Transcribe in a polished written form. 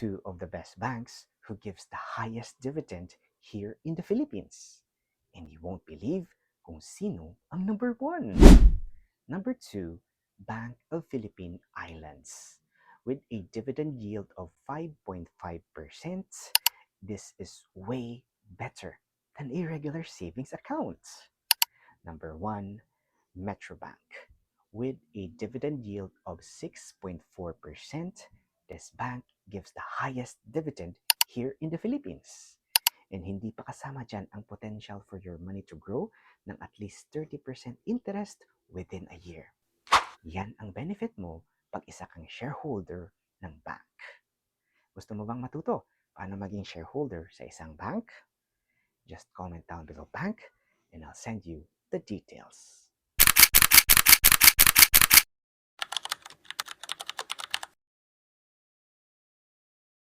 two of the best banks who gives the highest dividend here in the Philippines. And you won't believe kung sino ang number one. Number two, Bank of Philippine Islands. With a dividend yield of 5.5%, this is way better than a regular savings account. Number one, Metrobank. With a dividend yield of 6.4%, this bank gives the highest dividend here in the Philippines. And hindi pa kasama dyan ang potential for your money to grow ng at least 30% interest within a year. Yan ang benefit mo pag isa kang shareholder ng bank. Gusto mo bang matuto paano maging shareholder sa isang bank? Just comment down below bank and I'll send you the details.